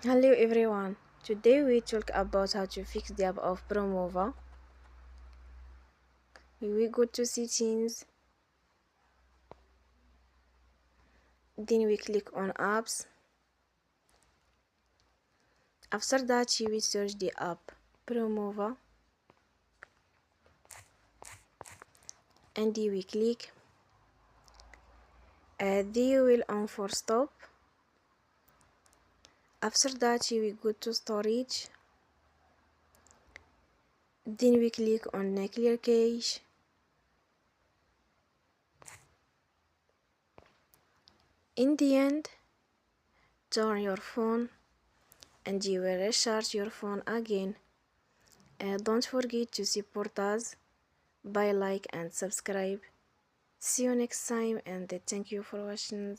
Hello everyone. Today we talk about how to fix the app of Promova. We go to settings, then we click on apps. After that we search the app Promova and we click. Then we will on for stop. After that we go to storage. Then we click on clear cache. In the end, turn your phone and you will recharge your phone again. Don't forget to support us by like and subscribe. See you next time and thank you for watching.